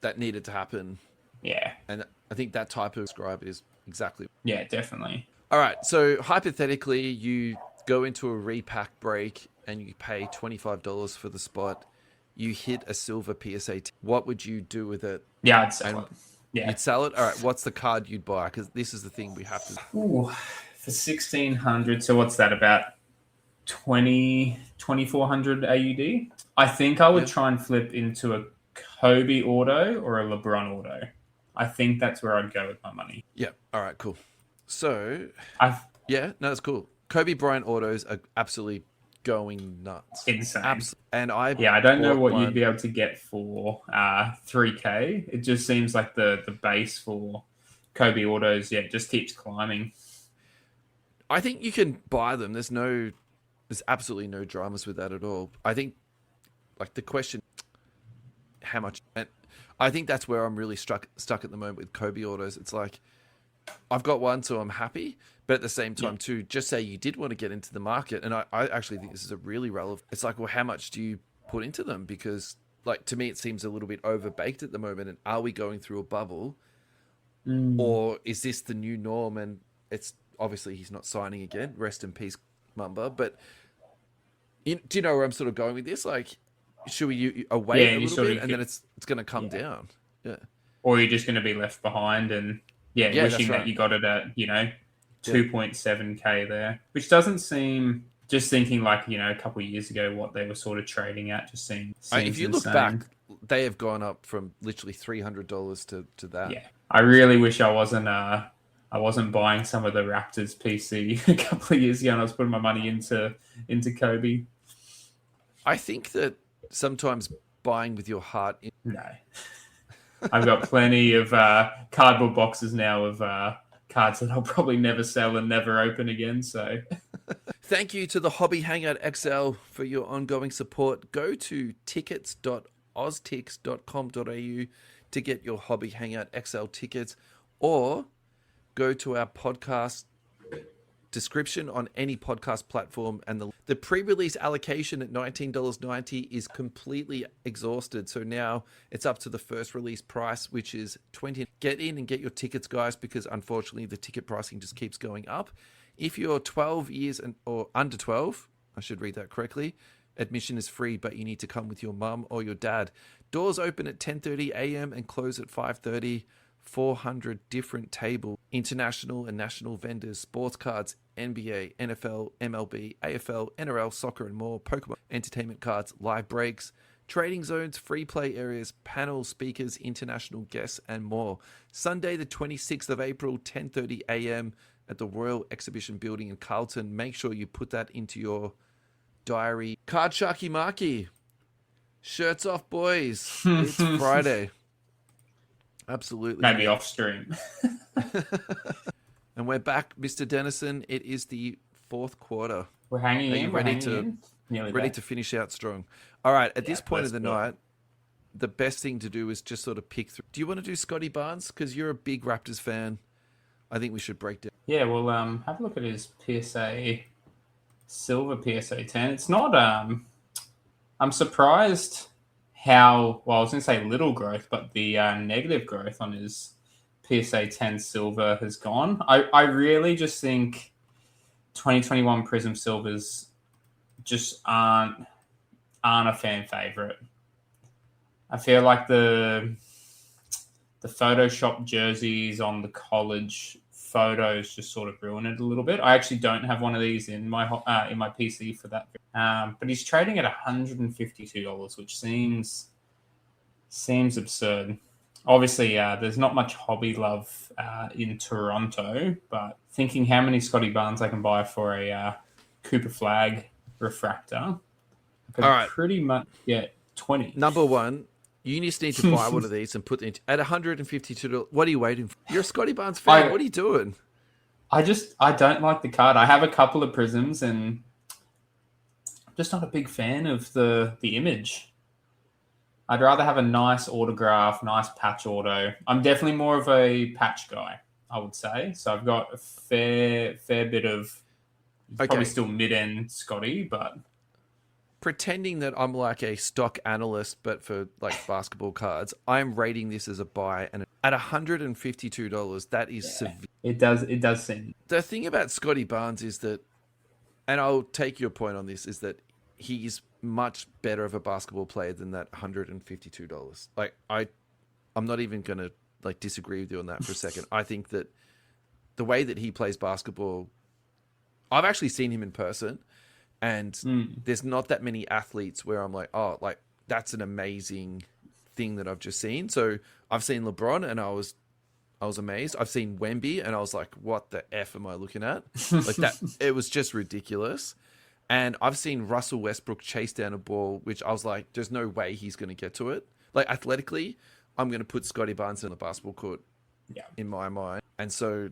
that needed to happen. Yeah. And I think that type of scribe is exactly. Yeah, definitely. All right. So hypothetically, you go into a repack break and you pay $25 for the spot. You hit a silver PSA. What would you do with it? Yeah, I'd sell it. Yeah. You'd sell it? All right. What's the card you'd buy? Because this is the thing we have to. Ooh, for 1,600. So what's that, about 2,400 AUD? I think I would try and flip into a Kobe auto or a LeBron auto. I think that's where I'd go with my money. Yeah. All right, cool. So, that's cool. Kobe Bryant autos are absolutely going nuts. Insane. And I don't know what you'd be able to get for $3K. It just seems like the base for Kobe autos, just keeps climbing. I think you can buy them. There's absolutely no dramas with that at all. I think, like, the question, how much? And I think that's where I'm really stuck at the moment with Kobe autos. It's like, I've got one, so I'm happy. But at the same time, too, just say you did want to get into the market. And I actually think this is a really relevant. It's like, well, how much do you put into them? Because, like, to me, it seems a little bit overbaked at the moment. And are we going through a bubble? Or is this the new norm? And it's obviously he's not signing again. Rest in peace, Mamba. But do you know where I'm sort of going with this? Like, should we wait a little bit and then it's going to come down? Yeah. Or you're just going to be left behind and wishing that you got it at 2.7K there, which doesn't seem. Just thinking like a couple of years ago what they were sort of trading at just seems if you look insane. back, they have gone up from literally $300 to that. Yeah, I really wish I wasn't buying some of the Raptors PC a couple of years ago and I was putting my money into Kobe. I think that sometimes buying with your heart. No, I've got plenty of cardboard boxes now of cards that I'll probably never sell and never open again. So, thank you to the Hobby Hangout XL for your ongoing support. Go to tickets.oztix.com.au to get your Hobby Hangout XL tickets, or go to our podcast description on any podcast platform, and the pre-release allocation at $19.90 is completely exhausted. So now it's up to the first release price, which is $20. Get in and get your tickets, guys, because unfortunately the ticket pricing just keeps going up. If you're 12 years or under 12, I should read that correctly, admission is free, but you need to come with your mum or your dad. Doors open at 10:30 a.m. and close at 5:30. 400 different tables, international and national vendors, sports cards, NBA, NFL, MLB, AFL, NRL, soccer and more, Pokemon, entertainment cards, live breaks, trading zones, free play areas, panel speakers, international guests and more. Sunday the 26th of April, 10:30 a.m. at the Royal Exhibition Building in Carlton. Make sure you put that into your diary. Card Sharky Marky. Shirts off, boys. It's Friday. Absolutely. Maybe off stream. And we're back, Mr. Denison. It is the fourth quarter. We're hanging in. Ready to finish out strong. All right. At this point of the night, the best thing to do is just sort of pick through. Do you want to do Scotty Barnes? Because you're a big Raptors fan. I think we should break down. Yeah, well, have a look at his PSA silver PSA 10. It's not. I'm surprised how, well, I was going to say little growth, but the negative growth on his PSA 10 silver has gone. I really just think 2021 Prism Silvers just aren't a fan favorite. I feel like the Photoshop jerseys on the college photos just sort of ruin it a little bit. I actually don't have one of these in my PC for that. But he's trading at $152, which seems absurd. Obviously, there's not much hobby love in Toronto, but thinking how many Scotty Barnes I can buy for a Cooper Flag refractor, I could pretty much get 20. Number one, you just need to buy one of these and put it at $152. What are you waiting for? You're a Scotty Barnes fan. What are you doing? I don't like the card. I have a couple of Prisms, and I'm just not a big fan of the image. I'd rather have a nice autograph, nice patch auto. I'm definitely more of a patch guy, I would say. So I've got a fair bit of probably still mid-end Scotty, but pretending that I'm like a stock analyst, but for like basketball cards, I'm rating this as a buy, and at $152, that is severe. It does seem. The thing about Scotty Barnes is that, and I'll take your point on this, is that he's much better of a basketball player than that $152. Like I'm not even gonna like disagree with you on that for a second. I think that the way that he plays basketball, I've actually seen him in person, and there's not that many athletes where I'm like, oh, like that's an amazing thing that I've just seen. So I've seen LeBron and I was amazed. I've seen Wemby and I was like, what the F am I looking at? Like that, it was just ridiculous. And I've seen Russell Westbrook chase down a ball, which I was like, there's no way he's going to get to it. Like athletically, I'm going to put Scotty Barnes in the basketball court in my mind. And so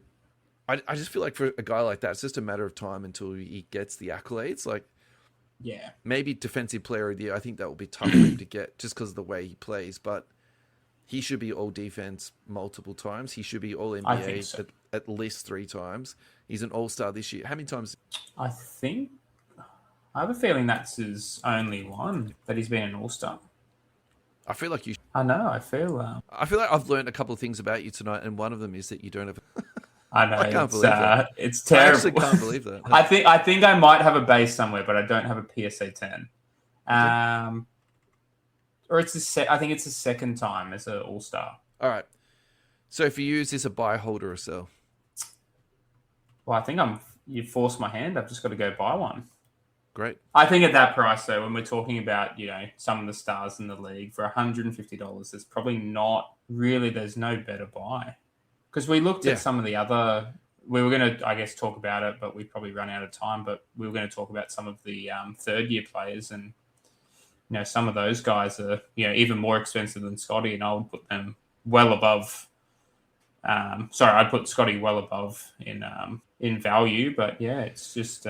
I just feel like for a guy like that, it's just a matter of time until he gets the accolades. Like, maybe defensive player of the year. I think that will be tough for him to get just because of the way he plays. But he should be all defense multiple times. He should be all NBA at least 3 times. He's an all-star this year. How many times? I have a feeling that's his only one that he's been an all-star. I feel like you. I know. I feel like I've learned a couple of things about you tonight, and one of them is that you don't have. I know. I can't believe that. It's terrible. I actually can't believe that. I think I might have a base somewhere, but I don't have a PSA 10. Or it's I think it's the second time as an all-star. All right. So if you use this a buy, hold, or a sell? Well, I think you forced my hand. I've just got to go buy one. Great. I think at that price, though, when we're talking about, some of the stars in the league, for $150, there's probably not really, there's no better buy. Because we looked at some of the other, we were going to, I guess, talk about it, but we probably run out of time. But we were going to talk about some of the third-year players, and some of those guys are even more expensive than Scotty, and I would put them well above. I'd put Scotty well above in value, but it's just.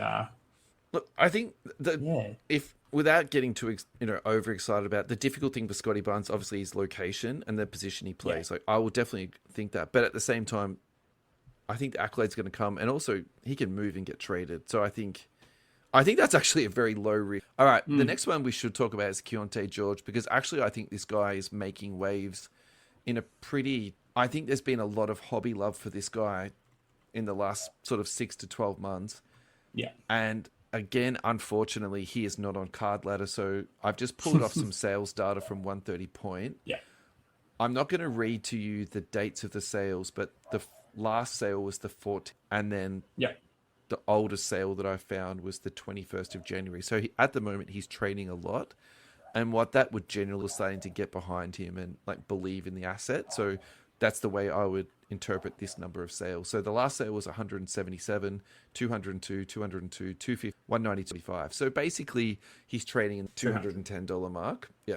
Look, I think that if without getting too overexcited about the difficult thing for Scotty Barnes, obviously his location and the position he plays. Like I will definitely think that, but at the same time, I think the accolades going to come, and also he can move and get traded. So I think that's actually a very low risk. All right, the next one we should talk about is Keontae George, because actually I think this guy is making waves in a pretty. I think there's been a lot of hobby love for this guy in the last sort of 6 to 12 months. Yeah, and again, unfortunately, he is not on Card Ladder, so I've just pulled off some sales data from 130 Point. Yeah. I'm not going to read to you the dates of the sales, but the last sale was the 14th, and then the oldest sale that I found was the 21st of January. So at the moment, he's trading a lot, and what that would generally starting to get behind him and like believe in the asset. So that's the way I would interpret this number of sales. So the last sale was 177, 202, 202, 250, 190, 25. So basically he's trading in the $210 mark. Yeah.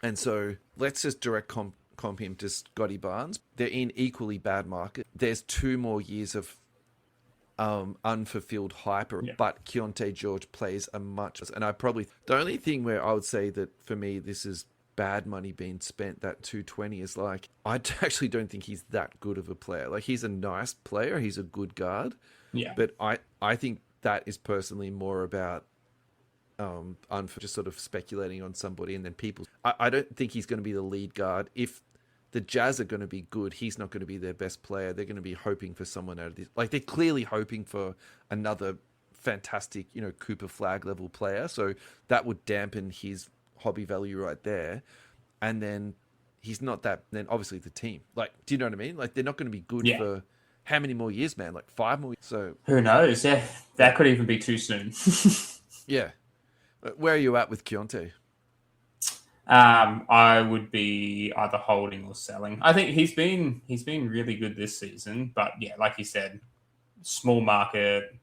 And so let's just direct comp him to Scotty Barnes. They're in equally bad market. There's 2 more years of unfulfilled hype, but Keontae George plays a much. And the only thing where I would say that for me, this is bad money being spent, that 220 is like, I actually don't think he's that good of a player. Like he's a nice player, he's a good guard, but I think that is personally more about just sort of speculating on somebody, and then people. I don't think he's going to be the lead guard. If the Jazz are going to be good, he's not going to be their best player. They're going to be hoping for someone out of this. Like they're clearly hoping for another fantastic, Cooper Flag level player. So that would dampen his hobby value right there. And then he's not that. Then obviously the team. Like, do you know what I mean? Like they're not going to be good for how many more years, man? Like 5 more years. So who knows? Yeah, that could even be too soon. Yeah. Where are you at with Keontae? I would be either holding or selling. I think he's been really good this season, but like you said, small market.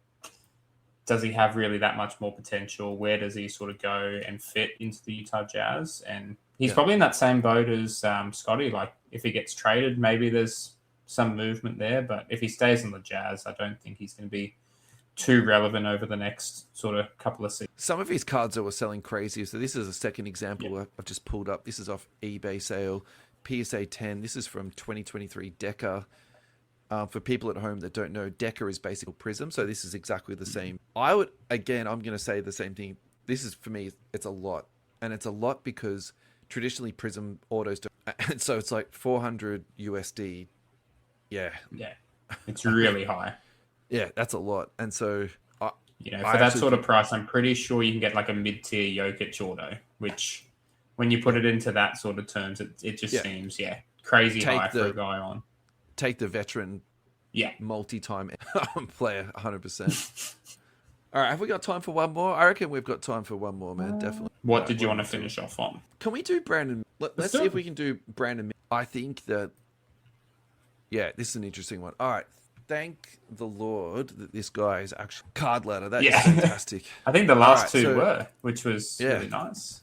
Does he have really that much more potential? Where does he sort of go and fit into the Utah Jazz? And he's probably in that same boat as Scotty. Like if he gets traded, maybe there's some movement there, but if he stays in the Jazz, I don't think he's going to be too relevant over the next sort of couple of seasons. Some of his cards that were selling crazy. So this is a second example I've just pulled up. This is off eBay sale. PSA 10. This is from 2023 Deca. For people at home that don't know, Deca is basically Prism. So this is exactly the same. I'm going to say the same thing. This is, for me, it's a lot. And it's a lot because traditionally Prism autos don't. So it's like 400 USD. Yeah. Yeah. It's really high. Yeah, that's a lot. And so, for that sort of price, I'm pretty sure you can get like a mid-tier Jokic auto, which when you put it into that sort of terms, it just seems, crazy high for a guy on. Take the veteran multi-time player, 100%. All right, have we got time for one more? I reckon we've got time for one more, man, definitely. What did you want to finish off on? Can we do Brandon? Let's see if we can do Brandon. I think that, this is an interesting one. All right. Thank the Lord that this guy is actually card ladder. That is fantastic. I think the last two were, which was really nice.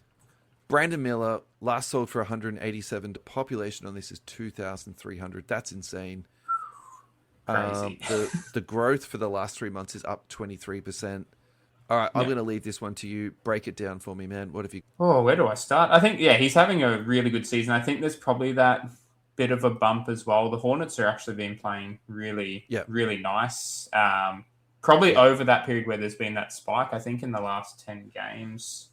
Brandon Miller, last sold for 187. The population on this is 2,300. That's insane. Crazy. The growth for the last 3 months is up 23%. All right, I'm going to leave this one to you. Break it down for me, man. What have you... Oh, where do I start? I think, he's having a really good season. I think there's probably that bit of a bump as well. The Hornets are actually been playing really, really nice. Probably over that period where there's been that spike, I think, in the last 10 games.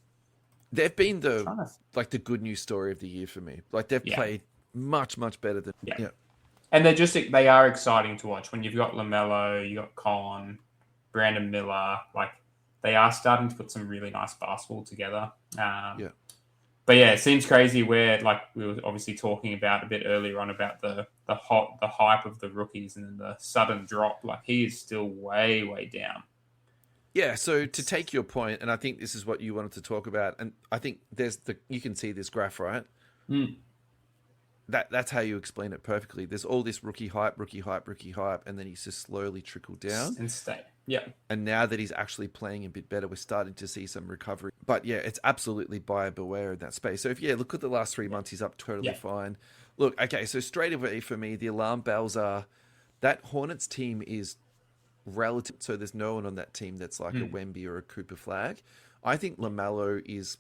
They've been the good news story of the year for me. Like, they've played much, much better than... Yeah. And they are exciting to watch. When you've got LaMelo, you got Con, Brandon Miller, like, they are starting to put some really nice basketball together. But it seems crazy where, like we were obviously talking about a bit earlier on about the hype of the rookies and then the sudden drop. Like, he is still way, way down. Yeah, so to take your point, and I think this is what you wanted to talk about, and I think you can see this graph, right? That's how you explain it perfectly. There's all this rookie hype, and then he's just slowly trickled down. And stay. Yeah. And now that he's actually playing a bit better, we're starting to see some recovery. But it's absolutely buyer beware in that space. So if look at the last 3 months, he's up totally fine. Look, okay, so straight away for me, the alarm bells are that Hornets team is relative. So there's no one on that team that's like a Wemby or a Cooper Flag. I think LaMelo is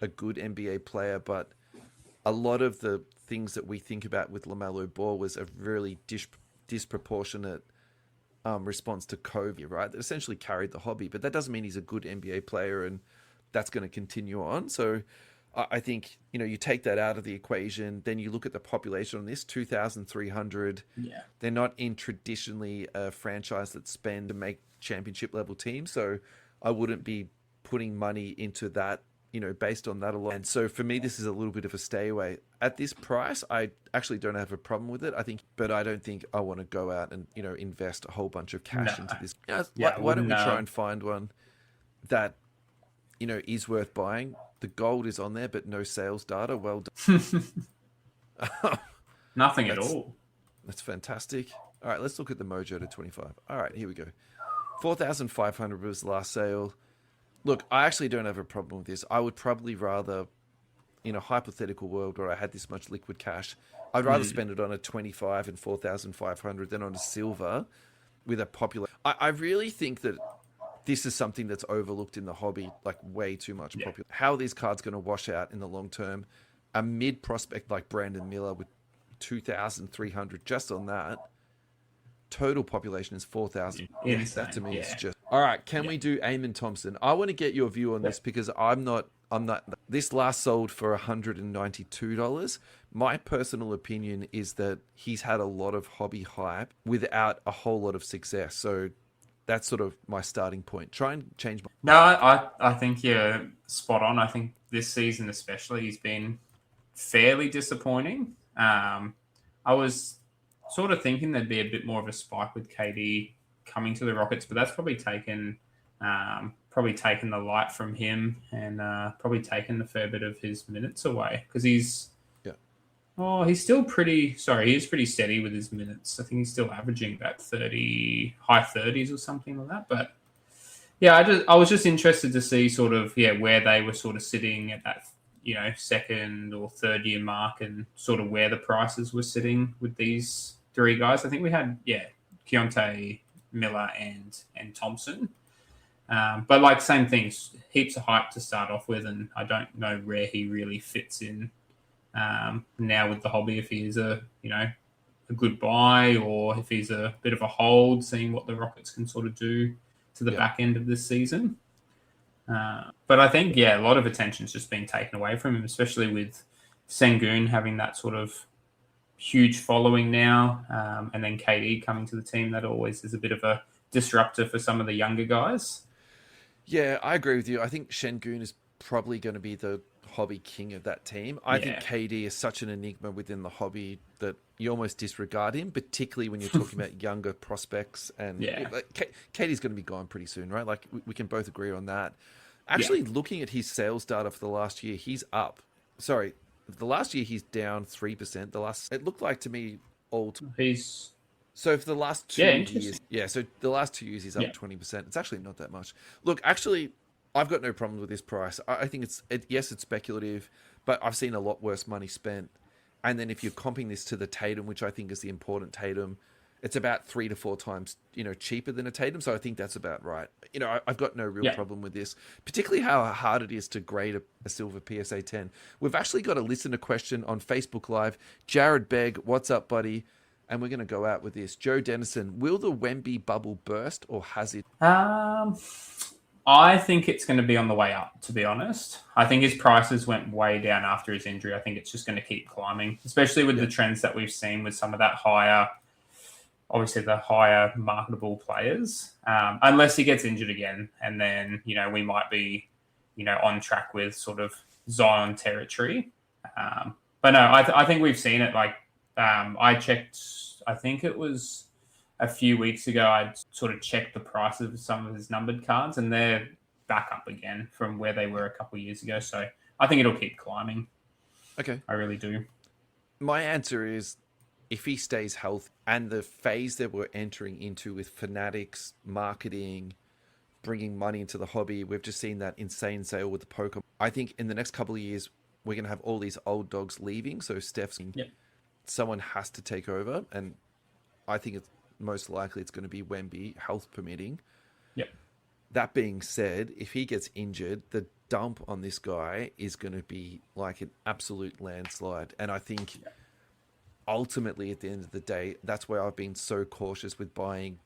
a good NBA player, but a lot of the things that we think about with LaMelo Ball was a really disproportionate response to COVID, right? That essentially carried the hobby, but that doesn't mean he's a good NBA player and that's going to continue on. So I think, you take that out of the equation, then you look at the population on this, 2,300. Yeah. They're not in traditionally a franchise that spend to make championship level teams. So I wouldn't be putting money into that, based on that alone. And so for me, this is a little bit of a stay away. At this price, I actually don't have a problem with it. But I don't think I want to go out and, invest a whole bunch of cash into this. Why don't we try and find one that, is worth buying? The gold is on there, but no sales data. Well done. Nothing at all. That's fantastic. All right, let's look at the Mojo to 25. All right, here we go. 4,500 was the last sale. Look, I actually don't have a problem with this. I would probably rather, in a hypothetical world where I had this much liquid cash, I'd rather spend it on a 25 and 4,500 than on a silver with a popular... I really think that this is something that's overlooked in the hobby, like way too much popular. How are these cards going to wash out in the long term? A mid prospect like Brandon Miller with 2,300 just on that. Total population is 4,000. That to me is just... All right, can we do Eamon Thompson? I want to get your view on this because I'm not... This last sold for $192. My personal opinion is that he's had a lot of hobby hype without a whole lot of success. So that's sort of my starting point. Try and change my... No, I think you're spot on. I think this season especially, he's been fairly disappointing. I was sort of thinking there'd be a bit more of a spike with KD coming to the Rockets, but that's probably taken the light from him and probably taken a fair bit of his minutes away because he's still pretty steady with his minutes. I think he's still averaging about high 30s or something like that. But I was just interested to see sort of where they were sort of sitting at that second or third year mark and sort of where the prices were sitting with these three guys. I think we had Keontae, Miller and Thompson. But like same things, heaps of hype to start off with, and I don't know where he really fits in now with the hobby. If he is a good buy, or if he's a bit of a hold, seeing what the Rockets can sort of do to the back end of this season. But I think a lot of attention's just been taken away from him, especially with Sengun having that sort of huge following now, and then KD coming to the team. That always is a bit of a disruptor for some of the younger guys. Yeah, I agree with you. I think Sengun is probably going to be the hobby king of that team. I think KD is such an enigma within the hobby that you almost disregard him, particularly when you're talking about younger prospects. And KD's going to be gone pretty soon, right? Like we can both agree on that. Actually, looking at his sales data for the last year, he's up. Sorry, the last year he's down 3%. It looked like to me So for the last 2 years, so the last 2 years he's up 20%. It's actually not that much. Look, actually, I've got no problem with this price. I think it's speculative, but I've seen a lot worse money spent. And then if you're comping this to the Tatum, which I think is the important Tatum, it's about 3 to 4 times, cheaper than a Tatum. So I think that's about right. I've got no real problem with this, particularly how hard it is to grade a silver PSA 10. We've actually got a listener question on Facebook Live. Jared Begg, what's up, buddy? And we're going to go out with this. Joe Denison, will the Wemby bubble burst or has it? I think it's going to be on the way up, to be honest. I think his prices went way down after his injury. I think it's just going to keep climbing, especially with the trends that we've seen with some of that obviously the higher marketable players, unless he gets injured again. And then, we might be, on track with sort of Zion territory. But no, I think we've seen it. Like, I checked, I think it was a few weeks ago, I sort of checked the price of some of his numbered cards, and they're back up again from where they were a couple of years ago. So I think it'll keep climbing. Okay. I really do. My answer is, if he stays healthy and the phase that we're entering into with fanatics, marketing, bringing money into the hobby, we've just seen that insane sale with the poker. I think in the next couple of years, we're going to have all these old dogs leaving. So someone has to take over. And I think it's most likely it's going to be Wemby, health permitting. Yep. That being said, if he gets injured, the dump on this guy is going to be like an absolute landslide. And I think ultimately, at the end of the day, that's why I've been so cautious with buying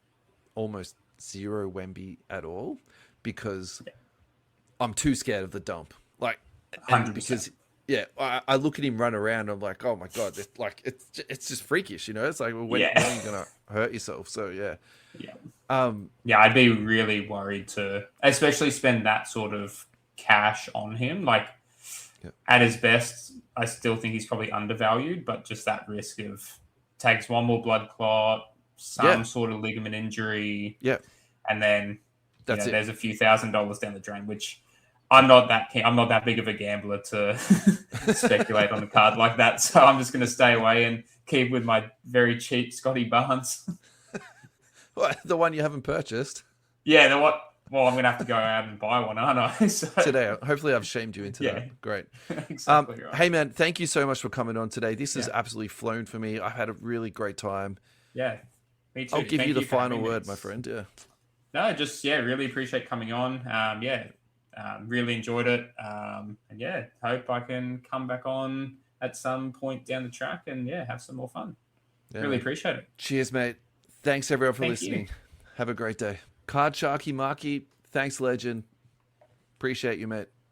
almost zero Wemby at all, because I'm too scared of the dump. Like, 100%. Because I look at him run around, I'm like, oh my god, it's just freakish, It's like, well, when are you gonna hurt yourself? So I'd be really worried to, especially spend that sort of cash on him. Like, at his best, I still think he's probably undervalued, but just that risk of takes one more blood clot, some sort of ligament injury, and then there's a few $1,000s down the drain, which I'm not that keen. I'm not that big of a gambler to speculate on a card like that, so I'm just going to stay away and keep with my very cheap Scotty Barnes. What, the one you haven't purchased? Yeah, the what? Well, I'm going to have to go out and buy one, aren't I? So... Today. Hopefully I've shamed you into that. Great. Exactly right. Hey, man, thank you so much for coming on today. This has absolutely flown for me. I've had a really great time. Yeah, me too. I'll give you the final word, my friend. Yeah. No, just, really appreciate coming on. Really enjoyed it. And hope I can come back on at some point down the track and, have some more fun. Really appreciate it. Cheers, mate. Thanks, everyone, for listening. Have a great day. Card Sharky Marky, thanks, legend. Appreciate you, mate.